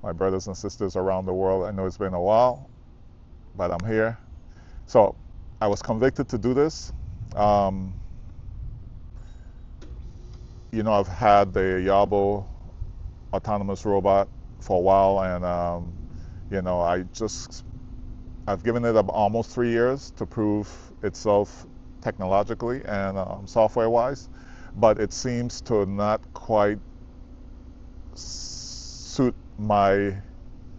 my brothers and sisters around the world. I know it's been a while, but I'm here. So I was convicted to do this. Um, I've had the Yarbo autonomous robot for a while, and I've given it almost 3 years to prove itself technologically and software-wise, but it seems to not quite suit my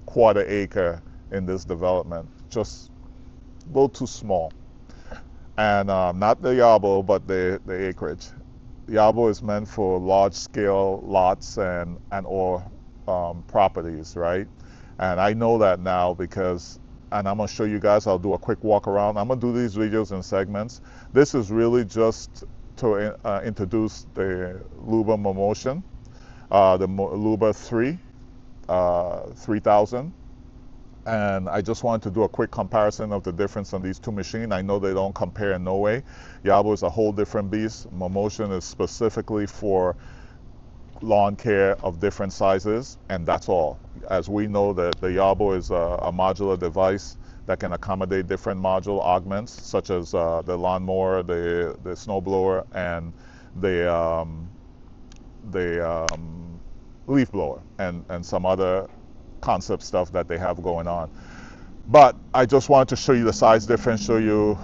quarter acre in this development. Just a little too small. And not the Yarbo, but the acreage. Yarbo is meant for large-scale lots and or properties, right? And I know that now because, and I'm going to show you guys, I'll do a quick walk around. I'm going to do these videos in segments. This is really just to introduce the LUBA Mammotion, the LUBA 3000. And I just wanted to do a quick comparison of the difference on these two machines. I know they don't compare in no way. Yarbo is a whole different beast. Mammotion is specifically for lawn care of different sizes, and that's all. As we know, that the Yarbo is a modular device that can accommodate different module augments, such as the lawnmower, the snowblower, and the leaf blower, and some other concept stuff that they have going on. But I just wanted to show you the size difference, show you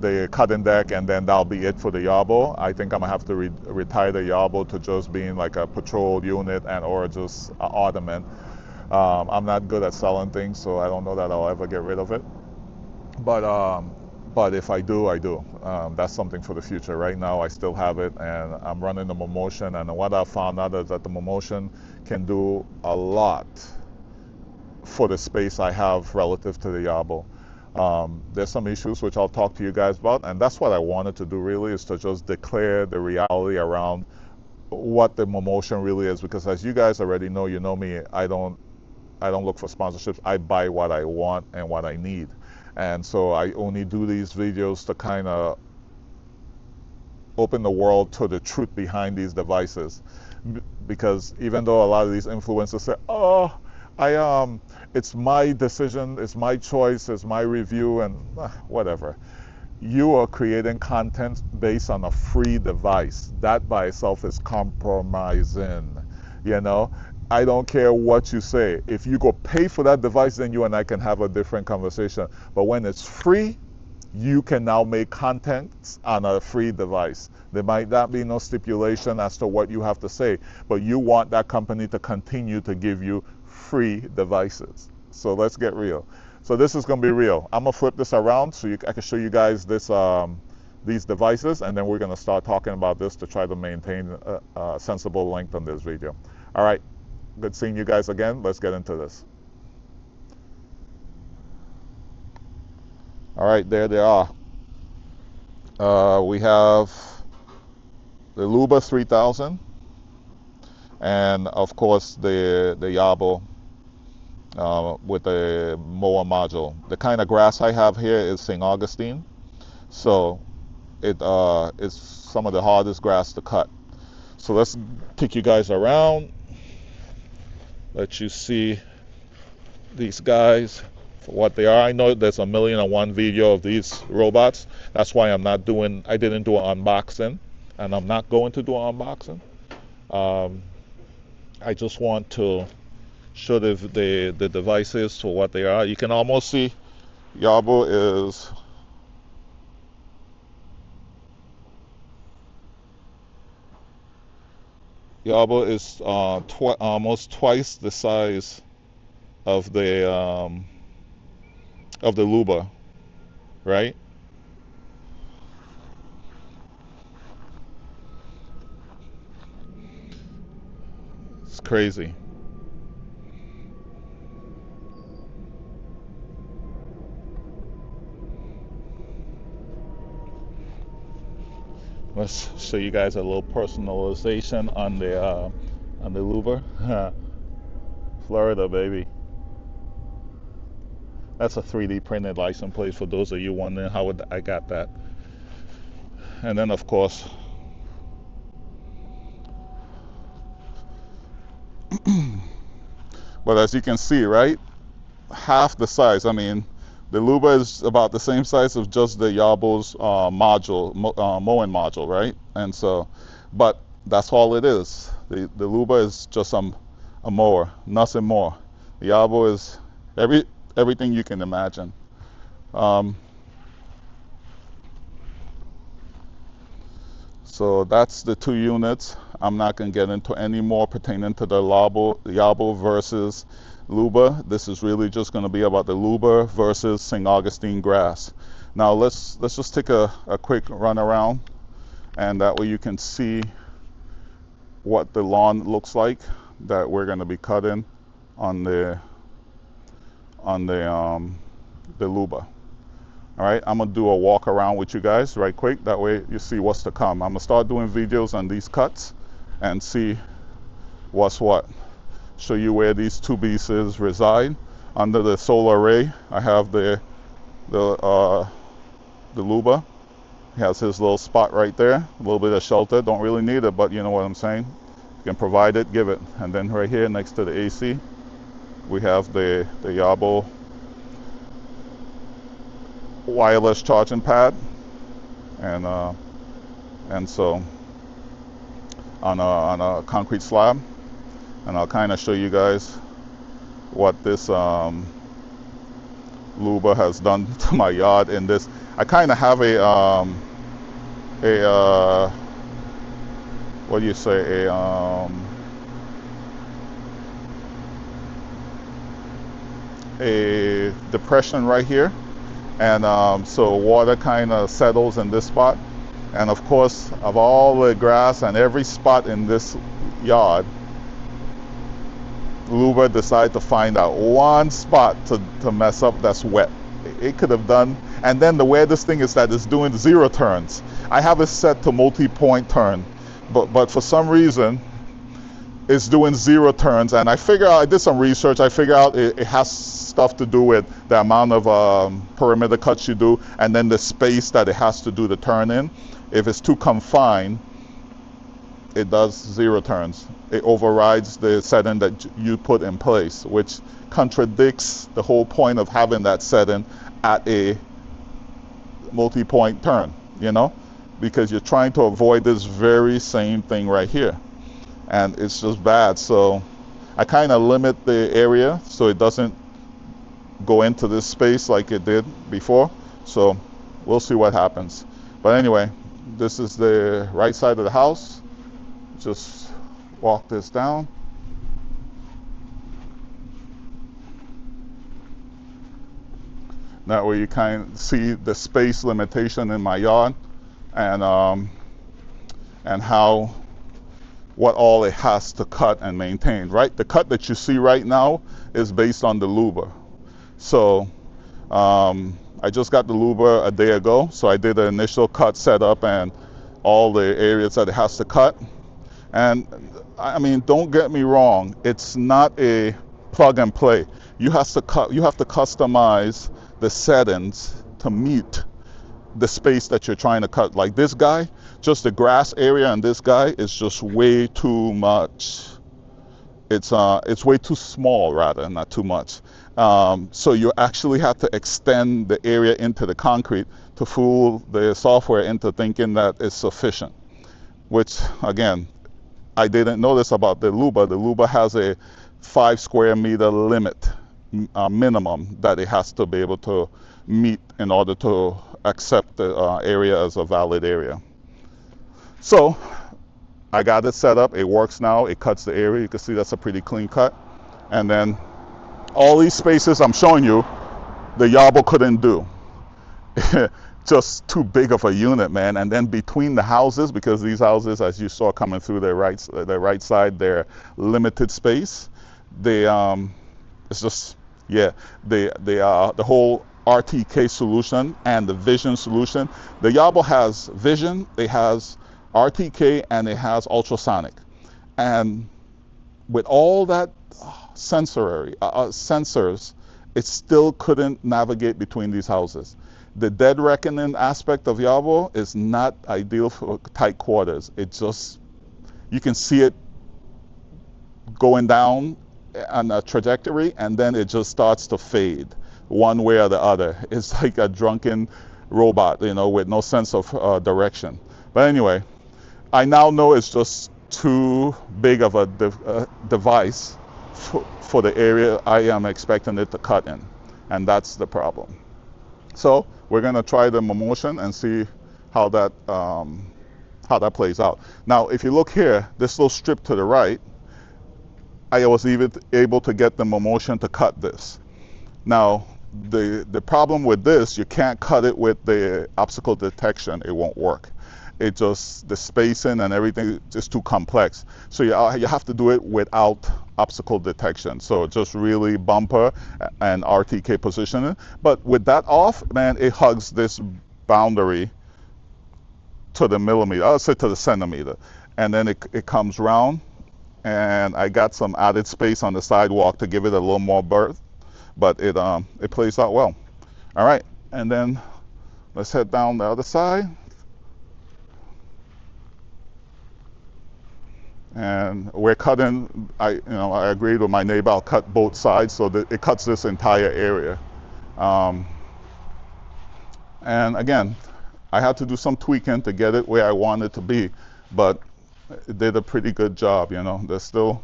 the cutting deck, and then that'll be it for the Yarbo. I think I'm gonna have to retire the Yarbo to just being like a patrol unit and or just an ornament. I'm not good at selling things, so I don't know that I'll ever get rid of it. But if I do, I do. That's something for the future. Right now, I still have it, and I'm running the Mammotion. And what I found out is that the Mammotion can do a lot for the space I have relative to the Yarbo. There's some issues which I'll talk to you guys about, and that's what I wanted to do really, is to just declare the reality around what the Mammotion really is, because as you guys already know, you know me, I don't look for sponsorships. I buy what I want and what I need. And so I only do these videos to kind of open the world to the truth behind these devices. Because even though a lot of these influencers say, oh, it's my decision, it's my choice, it's my review, and whatever. You are creating content based on a free device. That by itself is compromising, I don't care what you say. If you go pay for that device, then you and I can have a different conversation. But when it's free, you can now make content on a free device. There might not be no stipulation as to what you have to say, but you want that company to continue to give you free devices. So let's get real. So this is going to be real. I'm going to flip this around so I can show you guys these devices, and then we're going to start talking about this to try to maintain a sensible length on this video. All right, good seeing you guys again. Let's get into this. All right, there they are. We have the LUBA 3000, and of course the Yarbo with the mower module. The kind of grass I have here is St. Augustine, so it is some of the hardest grass to cut. So let's take you guys around, let you see these guys for what they are. I know there's 1,000,001 video of these robots. That's why I didn't do an unboxing, and I'm not going to do an unboxing. I just want to show the devices for what they are. You can almost see Yarbo is almost twice the size of the LUBA, right? It's crazy. Let's show you guys a little personalization on the LUBA. Florida, baby. That's a 3D printed license plate for those of you wondering how I got that. And then of course But as you can see, right, half the size. I mean, the LUBA is about the same size of just the Yarbo's mowing module, right? And so, but that's all it is. The LUBA is just a mower, nothing more. The Yarbo is everything you can imagine. So that's the two units. I'm not going to get into any more pertaining to the Yarbo versus LUBA. This is really just going to be about the LUBA versus St. Augustine grass. Now let's just take a quick run around, and that way you can see what the lawn looks like that we're going to be cutting on the LUBA. All right, I'm gonna do a walk around with you guys right quick. That way you see what's to come. I'm gonna start doing videos on these cuts and see what's what. Show you where these two pieces reside. Under the solar array, I have the LUBA. He has his little spot right there. A little bit of shelter. Don't really need it, but you know what I'm saying. You can provide it, give it. And then right here next to the AC, we have the Yarbo wireless charging pad, and so on a concrete slab. And I'll kind of show you guys what this LUBA has done to my yard in this. I kind of have a what do you say, a depression right here. And so water kind of settles in this spot. And of course, of all the grass and every spot in this yard, LUBA decided to find out one spot to mess up that's wet. It could have done, and then the weirdest thing is that it's doing 0 turns. I have it set to multi-point turn, but for some reason, it's doing 0 turns. And I figure out, I did some research, I figure out it has stuff to do with the amount of perimeter cuts you do, and then the space that it has to do the turn in. If it's too confined, it does 0 turns. It overrides the setting that you put in place, which contradicts the whole point of having that setting at a multi-point turn, you know, because you're trying to avoid this very same thing right here. And it's just bad. So I kind of limit the area so it doesn't go into this space like it did before. So we'll see what happens. But anyway, this is the right side of the house. Just walk this down. That way you kind of see the space limitation in my yard, and how what all it has to cut and maintain, right? The cut that you see right now is based on the LUBA. So I just got the LUBA a day ago, so I did an initial cut setup and all the areas that it has to cut. And I mean, don't get me wrong, it's not a plug and play. You have to customize the settings to meet the space that you're trying to cut. Like this guy, just the grass area on this guy is just way too much. It's way too small, rather, not too much. So you actually have to extend the area into the concrete to fool the software into thinking that it's sufficient, which again, I didn't know this about the LUBA. The LUBA has a 5 square meter limit, minimum, that it has to be able to meet in order to accept the area as a valid area. So I got it set up. It works now. It cuts the area. You can see that's a pretty clean cut. And then all these spaces I'm showing you, the Yarbo couldn't do. Just too big of a unit, man. And then between the houses, because these houses, as you saw coming through the right side, they're limited space. It's just, yeah, the whole RTK solution and the vision solution. The Yarbo has vision, it has RTK, and it has ultrasonic. And with all that sensors, it still couldn't navigate between these houses. The dead reckoning aspect of Yarbo is not ideal for tight quarters. It just, you can see it going down on a trajectory, and then it just starts to fade one way or the other. It's like a drunken robot, you know, with no sense of direction. But anyway, I now know it's just too big of a device for the area I am expecting it to cut in, and that's the problem. So we're going to try the Mammotion and see how that plays out. Now, if you look here, this little strip to the right, I was even able to get the Mammotion to cut this. Now, the problem with this, you can't cut it with the obstacle detection. It won't work. It just, the spacing and everything is too complex. So you have to do it without obstacle detection. So just really bumper and RTK positioning. But with that off, man, it hugs this boundary to the millimeter, I'll say to the centimeter. And then it comes round, and I got some added space on the sidewalk to give it a little more berth, but it plays out well. All right, and then let's head down the other side. And we're cutting, I agreed with my neighbor, I'll cut both sides so that it cuts this entire area. And again, I had to do some tweaking to get it where I want it to be, but it did a pretty good job, you know. There's still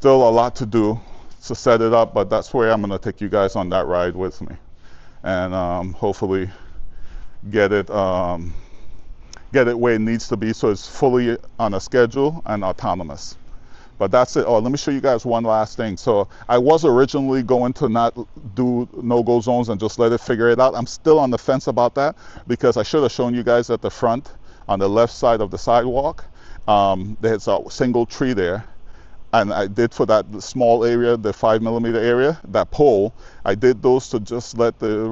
a lot to do to set it up, but that's where I'm going to take you guys on that ride with me, and hopefully get it where it needs to be so it's fully on a schedule and autonomous. But that's it. Oh, let me show you guys one last thing. So I was originally going to not do no-go zones and just let it figure it out. I'm still on the fence about that, because I should have shown you guys at the front on the left side of the sidewalk. There's a single tree there. And I did, for that small area, the 5mm area, that pole, I did those to just let the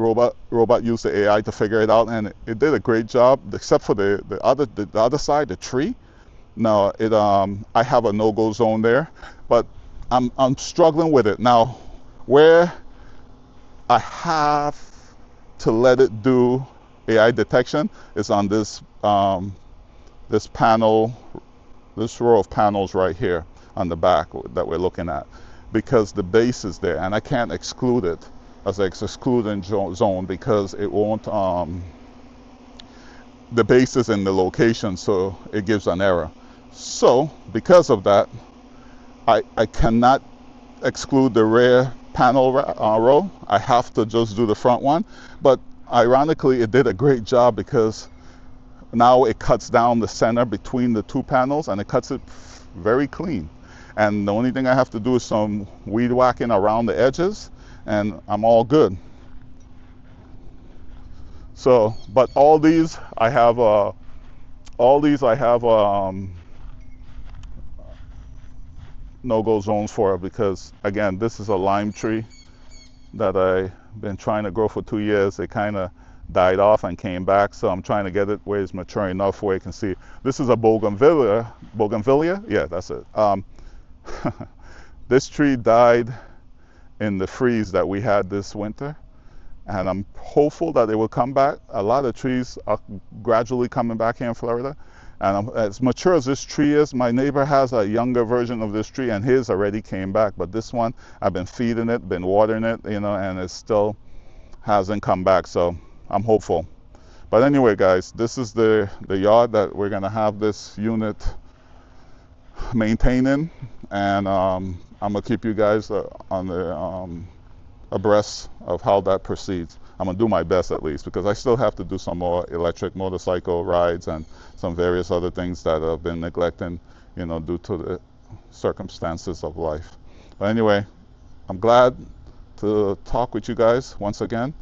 robot use the AI to figure it out, and it did a great job, except for the other side, the tree. No, I have a no-go zone there, but I'm struggling with it now. Where I have to let it do AI detection is on this this panel, this row of panels right here on the back that we're looking at, because the base is there, and I can't exclude it as an excluding zone because it won't, the base is in the location, so it gives an error. So because of that, I cannot exclude the rear panel row. I have to just do the front one. But ironically, it did a great job, because now it cuts down the center between the two panels, and it cuts it very clean. And the only thing I have to do is some weed whacking around the edges, and I'm all good. So, but all these I have no-go zones for, because again, this is a lime tree that I've been trying to grow for 2 years. It kind of died off and came back, so I'm trying to get it where it's mature enough where you can see. This is a bougainvillea, yeah, that's it. This tree died in the freeze that we had this winter, and I'm hopeful that it will come back. A lot of trees are gradually coming back here in Florida, and as mature as this tree is, my neighbor has a younger version of this tree, and his already came back, but this one, I've been feeding it, been watering it, you know, and it still hasn't come back, so I'm hopeful. But anyway, guys, this is the yard that we're gonna have this unit maintaining, and I'm gonna keep you guys on the abreast of how that proceeds. I'm gonna do my best, at least, because I still have to do some more electric motorcycle rides and some various other things that I've been neglecting, you know, due to the circumstances of life. But anyway, I'm glad to talk with you guys once again.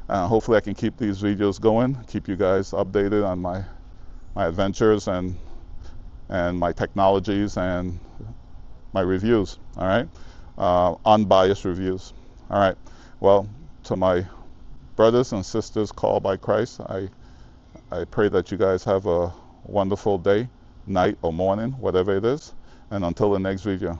Hopefully I can keep these videos going, keep you guys updated on my adventures and my technologies and my reviews. All right, unbiased reviews. All right, well, to my brothers and sisters called by Christ, I pray that you guys have a wonderful day, night, or morning, whatever it is, and until the next video.